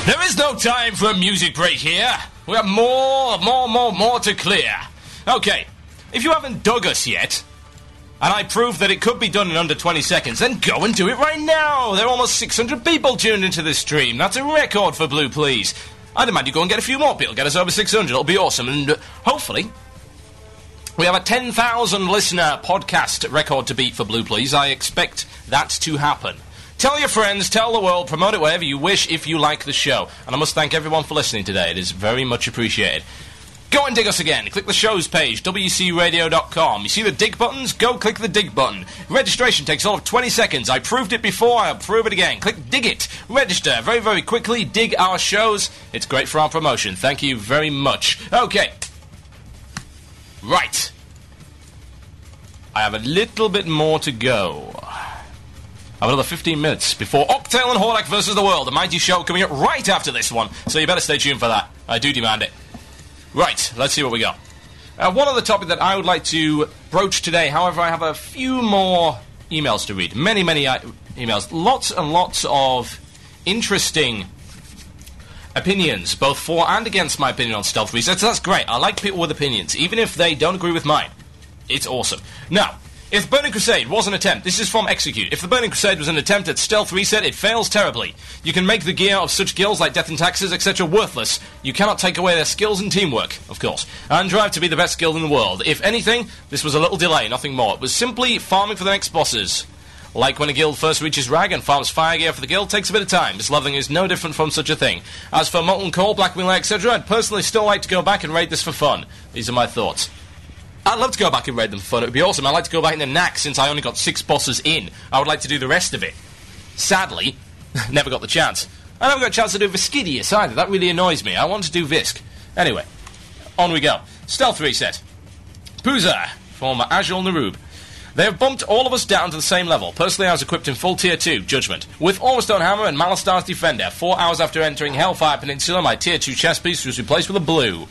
There is no time for a music break here. We have more to clear. Okay, if you haven't dug us yet, and I prove that it could be done in under 20 seconds, then go and do it right now. There are almost 600 people tuned into this stream. That's a record for Blue Please. I demand you go and get a few more people. Get us over 600. It'll be awesome. And hopefully, we have a 10,000 listener podcast record to beat for Blue Please. I expect that to happen. Tell your friends, tell the world, promote it wherever you wish if you like the show. And I must thank everyone for listening today. It is very much appreciated. Go and dig us again. Click the show's page, wcradio.com. You see the dig buttons? Go click the dig button. Registration takes all of 20 seconds. I proved it before, I'll prove it again. Click dig it. Register very, very quickly. Dig our shows. It's great for our promotion. Thank you very much. Okay. Right. I have a little bit more to go. I have another 15 minutes before Octail and Hordak versus the World, a mighty show coming up right after this one. So you better stay tuned for that. I do demand it. Right, let's see what we got. One other topic that I would like to broach today, however, I have a few more emails to read. Many emails. Lots and lots of interesting opinions, both for and against my opinion on stealth resets. That's great. I like people with opinions, even if they don't agree with mine. It's awesome. Now, if Burning Crusade was an attempt, this is from Execute, if the Burning Crusade was an attempt at stealth reset, it fails terribly. You can make the gear of such guilds like Death and Taxes, etc. worthless. You cannot take away their skills and teamwork, of course, and drive to be the best guild in the world. If anything, this was a little delay, nothing more. It was simply farming for the next bosses. Like when a guild first reaches Rag and farms fire gear for the guild, takes a bit of time. This leveling is no different from such a thing. As for Molten Core, Black Wing, etc., I'd personally still like to go back and raid this for fun. These are my thoughts. I'd love to go back and raid them for fun. It would be awesome. I'd like to go back in the knack since I only got 6 bosses in. I would like to do the rest of it. Sadly, never got the chance. I never got a chance to do Viscidius either. That really annoys me. I want to do Visc. Anyway, on we go. Stealth reset. Pooza, former Azul Narub. They have bumped all of us down to the same level. Personally, I was equipped in full Tier 2, Judgment, with Ormastone Hammer and Malastar's Defender. 4 hours after entering Hellfire Peninsula, my Tier 2 chest piece was replaced with a blue.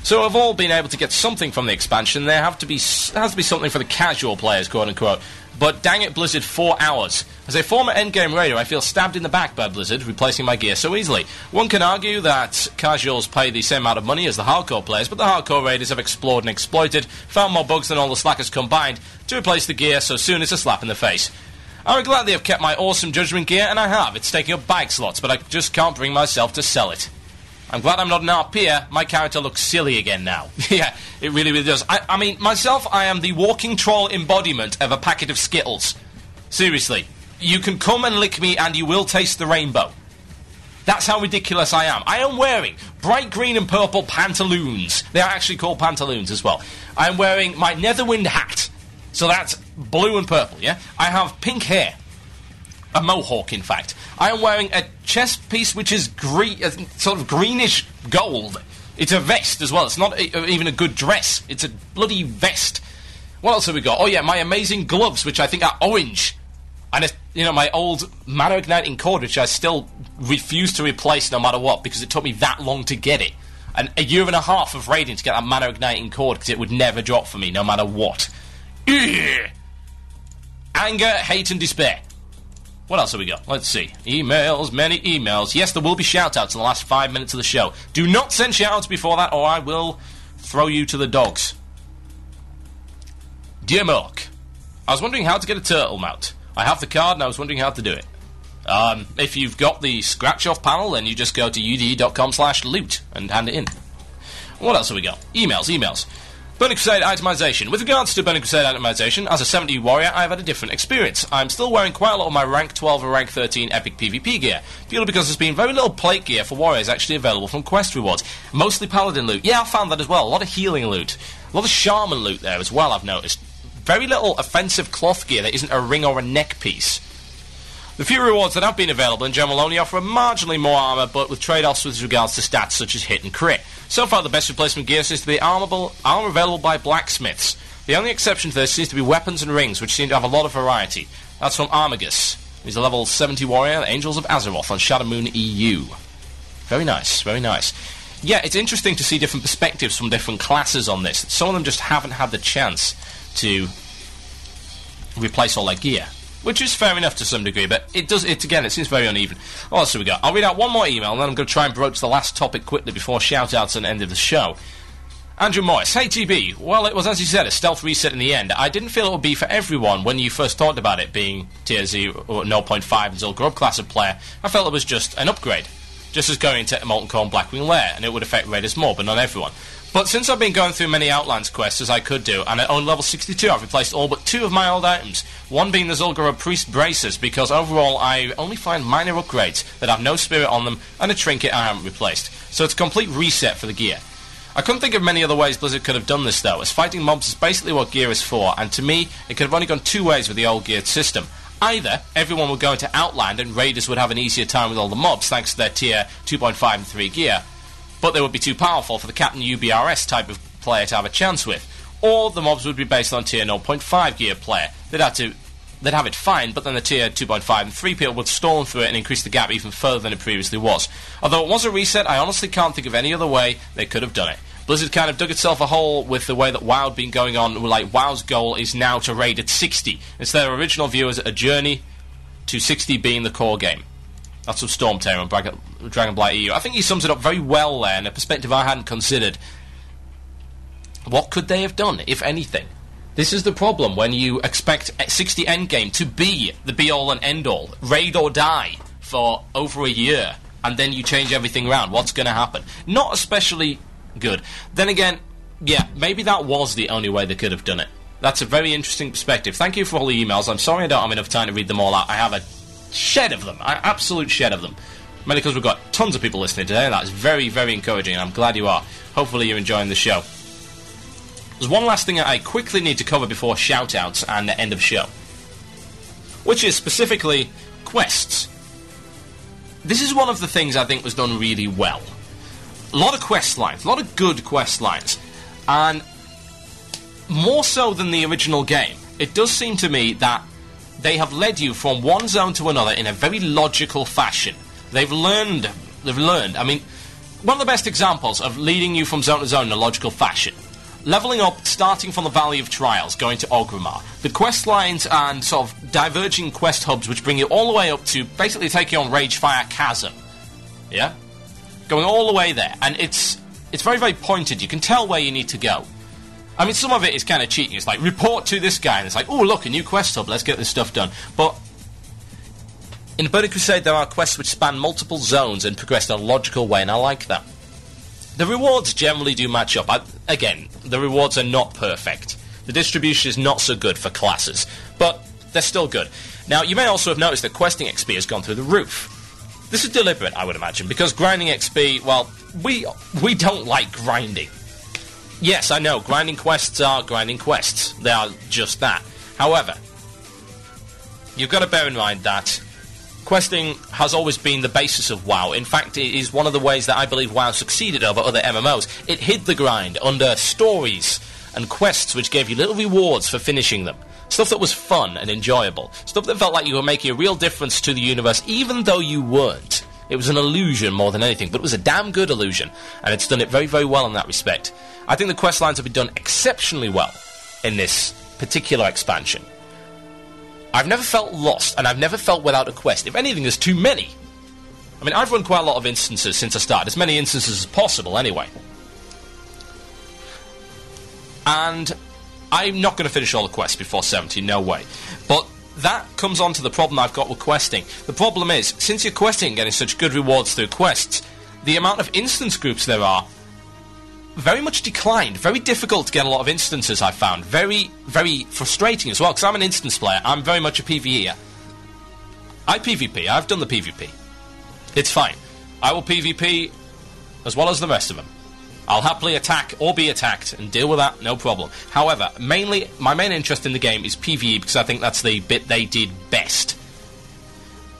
So I've all been able to get something from the expansion. There has to be something for the casual players, quote-unquote. But dang it, Blizzard, 4 hours. As a former endgame raider, I feel stabbed in the back by Blizzard, replacing my gear so easily. One can argue that casuals pay the same amount of money as the hardcore players, but the hardcore raiders have explored and exploited, found more bugs than all the slackers combined, to replace the gear so soon it's a slap in the face. I would gladly have kept my awesome Judgment gear, and I have. It's taking up bag slots, but I just can't bring myself to sell it. I'm glad I'm not an RPer. My character looks silly again now. Yeah, it really, really does. I mean, myself, I am the walking troll embodiment of a packet of Skittles. Seriously. You can come and lick me and you will taste the rainbow. That's how ridiculous I am. I am wearing bright green and purple pantaloons. They are actually called pantaloons as well. I am wearing my Netherwind hat. So that's blue and purple, yeah? I have pink hair. A mohawk, in fact. I am wearing a chest piece which is sort of greenish gold. It's a vest as well. It's not even a good dress. It's a bloody vest. What else have we got? Oh yeah, my amazing gloves, which I think are orange. And, my old Mana Igniting Cord, which I still refuse to replace no matter what, because it took me that long to get it. And a year and a half of raiding to get that Mana Igniting Cord, because it would never drop for me, no matter what. Ugh. Anger, hate, and despair. What else have we got? Let's see. Emails, many emails. Yes, there will be shout-outs in the last 5 minutes of the show. Do not send shout-outs before that, or I will throw you to the dogs. Dear Mark, I was wondering how to get a turtle mount. I have the card, and I was wondering how to do it. If you've got the scratch-off panel, then you just go to ude.com/loot and hand it in. What else have we got? Emails. Burning Crusade itemization. With regards to Burning Crusade itemization, as a 70 warrior, I've had a different experience. I'm still wearing quite a lot of my rank 12 or rank 13 epic PvP gear, purely because there's been very little plate gear for warriors actually available from quest rewards. Mostly paladin loot. Yeah, I found that as well. A lot of healing loot. A lot of shaman loot there as well, I've noticed. Very little offensive cloth gear that isn't a ring or a neck piece. The few rewards that have been available in general only offer marginally more armour, but with trade-offs with regards to stats such as hit and crit. So far, the best replacement gear seems to be armour available by blacksmiths. The only exception to this seems to be weapons and rings, which seem to have a lot of variety. That's from Armagus. He's a level 70 warrior, Angels of Azeroth on Shadow Moon EU. Very nice, very nice. Yeah, it's interesting to see different perspectives from different classes on this. Some of them just haven't had the chance to replace all their gear. which is fair enough to some degree, but it seems very uneven. What else have we got? I'll read out one more email, and then I'm going to try and broach the last topic quickly before shout-outs and end of the show. Andrew Morris, hey TB, well, it was, as you said, a stealth reset in the end. I didn't feel it would be for everyone when you first talked about it being tier 0 or 0.5 and Zul'Gurub class of player. I felt it was just an upgrade, just as going into Molten Core and Blackwing Lair, and it would affect raiders more, but not everyone. But since I've been going through many Outlands quests as I could do, and at only level 62 I've replaced all but 2 of my old items, one being the Zul'Gurub Priest Braces, because overall I only find minor upgrades that have no spirit on them, and a trinket I haven't replaced. So it's a complete reset for the gear. I couldn't think of many other ways Blizzard could have done this though, as fighting mobs is basically what gear is for, and to me, it could have only gone 2 ways with the old geared system. Either everyone would go into Outland and raiders would have an easier time with all the mobs thanks to their tier 2.5 and 3 gear, but they would be too powerful for the Captain UBRS type of player to have a chance with, or the mobs would be based on tier 0.5 gear player. They'd have it fine, but then the tier 2.5 and 3 people would storm through it and increase the gap even further than it previously was. Although it was a reset, I honestly can't think of any other way they could have done it. Blizzard kind of dug itself a hole with the way that WoW had been going on. Like, WoW's goal is now to raid at 60. It's their original view as a journey to 60 being the core game. That's from Stormtail and Dragonblight EU. I think he sums it up very well there, in a perspective I hadn't considered. What could they have done, if anything? This is the problem when you expect 60 endgame to be the be-all and end-all, raid or die, for over a year, and then you change everything around. What's going to happen? Not especially good. Then again, yeah, maybe that was the only way they could have done it. That's a very interesting perspective. Thank you for all the emails. I'm sorry I don't have enough time to read them all out. I have a shed of them, an absolute shed of them. Mainly because we've got tons of people listening today, and that is very, very encouraging, and I'm glad you are. Hopefully you're enjoying the show. There's one last thing I quickly need to cover before shout-outs and the end of show, which is specifically quests. This is one of the things I think was done really well. A lot of quest lines, a lot of good quest lines, and more so than the original game, it does seem to me that they have led you from one zone to another in a very logical fashion. They've learned, I mean, one of the best examples of leading you from zone to zone in a logical fashion. Leveling up, starting from the Valley of Trials, going to Orgrimmar. The quest lines and sort of diverging quest hubs which bring you all the way up to basically taking on Ragefire Chasm. Yeah? Going all the way there. And it's very, very pointed. You can tell where you need to go. I mean, some of it is kind of cheating. It's like, report to this guy, and it's like, oh, look, a new quest hub, let's get this stuff done. But in Burning Crusade, there are quests which span multiple zones and progress in a logical way, and I like that. The rewards generally do match up. Again, the rewards are not perfect. The distribution is not so good for classes, but they're still good. Now, you may also have noticed that questing XP has gone through the roof. This is deliberate, I would imagine, because grinding XP, well, we don't like grinding. Yes, I know, grinding quests are grinding quests. They are just that. However, you've got to bear in mind that questing has always been the basis of WoW. In fact, it is one of the ways that I believe WoW succeeded over other MMOs. It hid the grind under stories and quests which gave you little rewards for finishing them. Stuff that was fun and enjoyable. Stuff that felt like you were making a real difference to the universe, even though you weren't. It was an illusion more than anything, but it was a damn good illusion, and it's done it very, very well in that respect. I think the quest lines have been done exceptionally well in this particular expansion. I've never felt lost, and I've never felt without a quest. If anything, there's too many. I mean, I've run quite a lot of instances since I started, as many instances as possible anyway. And I'm not going to finish all the quests before 70, no way. But that comes on to the problem I've got with questing. The problem is, since you're questing and getting such good rewards through quests, the amount of instance groups there are very much declined. Very difficult to get a lot of instances, I've found. Very, very frustrating as well, because I'm an instance player. I'm very much a PvEer. I PvP. I've done the PvP. It's fine. I will PvP as well as the rest of them. I'll happily attack or be attacked and deal with that, no problem. However, mainly, my main interest in the game is PvE, because I think that's the bit they did best.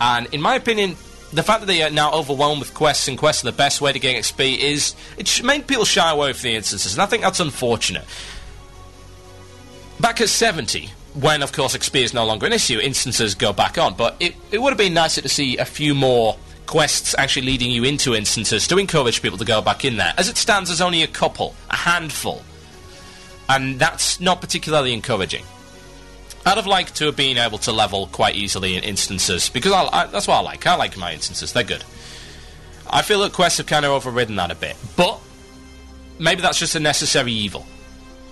And in my opinion, the fact that they are now overwhelmed with quests, and quests are the best way to get XP, is it made people shy away from the instances, and I think that's unfortunate. Back at 70, when of course XP is no longer an issue, instances go back on, but it would have been nicer to see a few more quests actually leading you into instances to encourage people to go back in there. As it stands, there's only a handful, and that's not particularly encouraging. I'd have liked to have been able to level quite easily in instances, because that's what I like. I like my instances, they're good. I feel that quests have kind of overridden that a bit, but maybe that's just a necessary evil.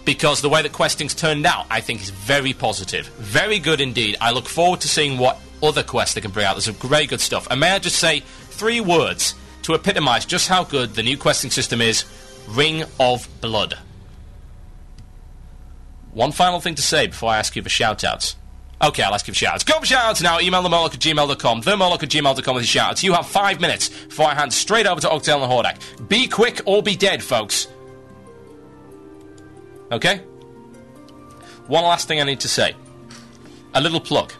Because the way that questing's turned out, I think, is very positive. Very good indeed. I look forward to seeing what other quests they can bring out. There's some great good stuff. And may I just say 3 words to epitomise just how good the new questing system is. Ring of Blood. One final thing to say before I ask you for shout-outs. Okay, I'll ask you for shout-outs. Go for shout-outs now. Email themurloc@gmail.com. Themurloc@gmail.com with your shout-outs. You have 5 minutes before I hand straight over to Octail and Hordak. Be quick or be dead, folks. Okay? One last thing I need to say. A little plug.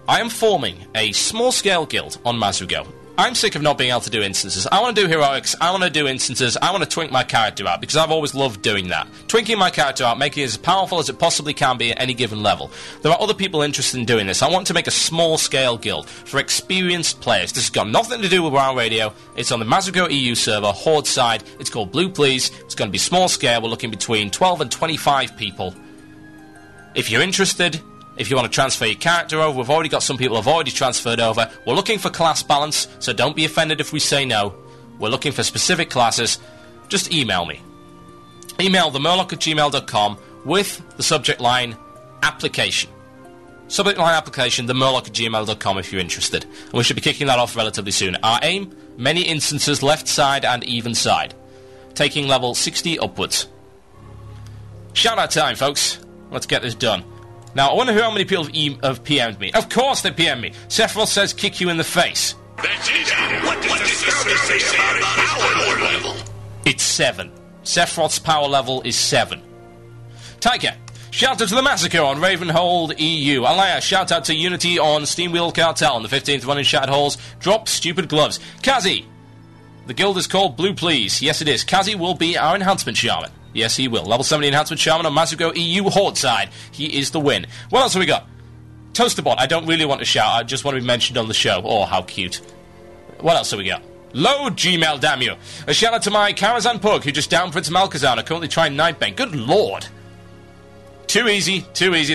I am forming a small-scale guild on Mazugo. I'm sick of not being able to do instances. I want to do heroics, I want to do instances, I want to twink my character out, because I've always loved doing that. Twinking my character out, making it as powerful as it possibly can be at any given level. There are other people interested in doing this. I want to make a small-scale guild for experienced players. This has got nothing to do with WoW Radio. It's on the Mazugo EU server, Horde side. It's called Blue Please. It's going to be small-scale. We're looking between 12 and 25 people. If you're interested... If you want to transfer your character over, we've already got some people who have already transferred over. We're looking for class balance, so don't be offended if we say no. We're looking for specific classes. Just email me. Email themurloc@gmail.com with the subject line, application. Subject line application, themurloc@gmail.com if you're interested. And we should be kicking that off relatively soon. Our aim, many instances left side and even side. Taking level 60 upwards. Shout out time, folks. Let's get this done. Now, I wonder how many people have PM'd me. Of course they PM me. Sephiroth says kick you in the face. That's it. What does the server say about power level? It's 7. Sephiroth's power level is 7. Taika, shout out to the Massacre on Ravenhold EU. Alaya, shout out to Unity on Steamwheel Cartel on the 15th one in Shattered Halls. Drop stupid gloves. Kazi, the guild is called Blue Please. Yes, it is. Kazi will be our enhancement shaman. Yes, he will. Level 70 enhancement shaman on Mazugo EU Horde side. He is the win. What else have we got? Toasterbot, I don't really want to shout. I just want to be mentioned on the show. Oh, how cute. What else have we got? Load Gmail, damn you. A shout out to my Karazhan Pug, who just downed Prince Malkazan. I'm currently trying Nightbane. Good lord. Too easy.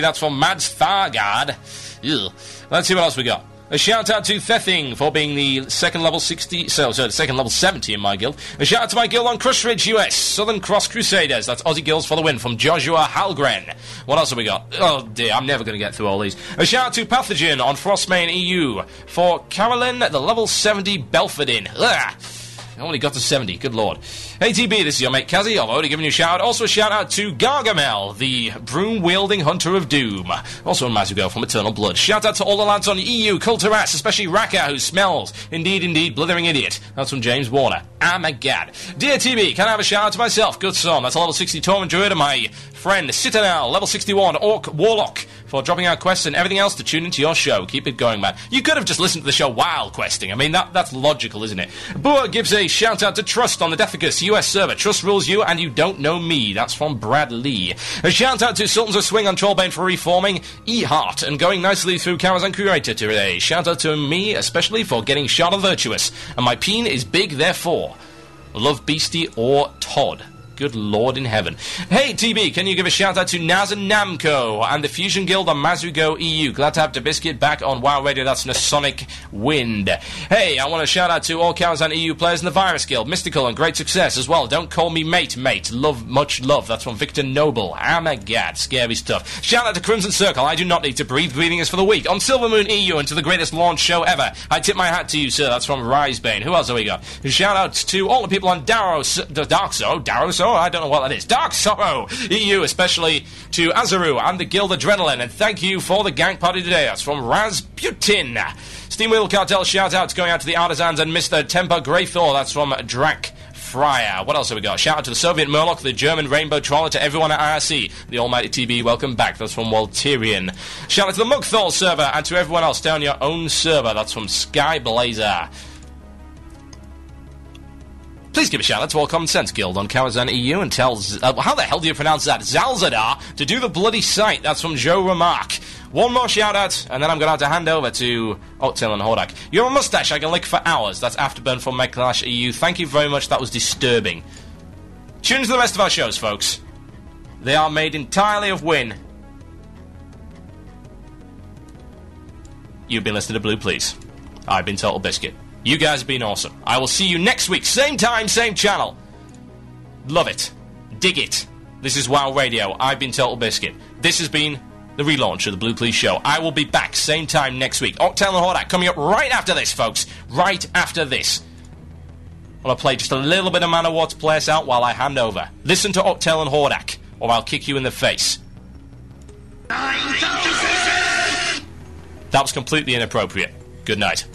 That's from Mads Thargard. Ugh. Let's see what else we got. A shout out to Thething for being the second level 70 in my guild. A shout out to my guild on Crush Ridge, US, Southern Cross Crusaders. That's Aussie Guilds for the win from Joshua Halgren. What else have we got? Oh dear, I'm never going to get through all these. A shout out to Pathogen on Frostmane EU for Carolyn at the level 70 Belfordin. Ugh. I only got to 70, good lord. Hey TB, this is your mate Kazi. I've already given you a shout out. Also a shout out to Gargamel, the broom-wielding hunter of doom. Also in Mazugo from Eternal Blood. Shout out to all the lads on EU, Culturass, especially Raka, who smells. Indeed, blithering idiot. That's from James Warner. Ah, my god. Dear TB, can I have a shout out to myself? Good son. That's a level 60 Torment Druid and my friend Citadel, level 61 Orc Warlock, for dropping out quests and everything else to tune into your show. Keep it going, man. You could have just listened to the show while questing. I mean, that's logical, isn't it? Boer gives a shout out to Trust on the Defecus US server. Trust rules you and you don't know me. That's from Brad Lee. A shout out to Sultans of Swing on Trollbane for reforming. E-Heart and going nicely through Karazhan Curator today. Shout out to me, especially for getting shot of Virtuous. And my peen is big, therefore. Love Beastie or Todd. Good lord in heaven. Hey, TB, can you give a shout-out to Naz and Namco and the Fusion Guild on Mazugo EU? Glad to have DeBiscuit back on WoW Radio. That's Nasonic Wind. Hey, I want to shout-out to all Karazhan EU players in the Virus Guild. Mystical and great success as well. Don't call me mate. Love, much love. That's from Victor Noble. Oh my god, scary stuff. Shout-out to Crimson Circle. I do not need to breathe. Breathing is for the weak. On Silver Moon EU and to the greatest launch show ever. I tip my hat to you, sir. That's from Risebane. Who else have we got? Shout-out to all the people on Dark Sorrow. I don't know what that is. Dark Sorrow EU, especially to Azaru and the Guild Adrenaline. And thank you for the gank party today. That's from Rasputin. Steamwheel Cartel shout-outs going out to the Artisans and Mr. Temper Greythor. That's from Drac Fryer. What else have we got? Shout out to the Soviet Murloc, the German Rainbow Trawler, to everyone at IRC. The Almighty TB, welcome back. That's from Walterian. Shout out to the Mugthal server and to everyone else down your own server. That's from Skyblazer. Please give a shout out to all Common Sense Guild on Karazhan EU and tell... how the hell do you pronounce that? Zalzadar to do the bloody sight. That's from Joe Remark. One more shout out, and then I'm going to have to hand over to Octail and Hordak. You're a mustache I can lick for hours. That's Afterburn from Megclash EU. Thank you very much. That was disturbing. Tune into the rest of our shows, folks. They are made entirely of win. you've been listening to Blue Please. I've been Total Biscuit. You guys have been awesome. I will see you next week. Same time, same channel. Love it. Dig it. This is WoW Radio. I've been Total Biscuit. This has been the relaunch of the Blue Please Show. I will be back same time next week. Octal and Hordak coming up right after this, folks. Right after this. I'm going to play just a little bit of Manowar to play us out while I hand over. Listen to Octal and Hordak, or I'll kick you in the face. That was completely inappropriate. Good night.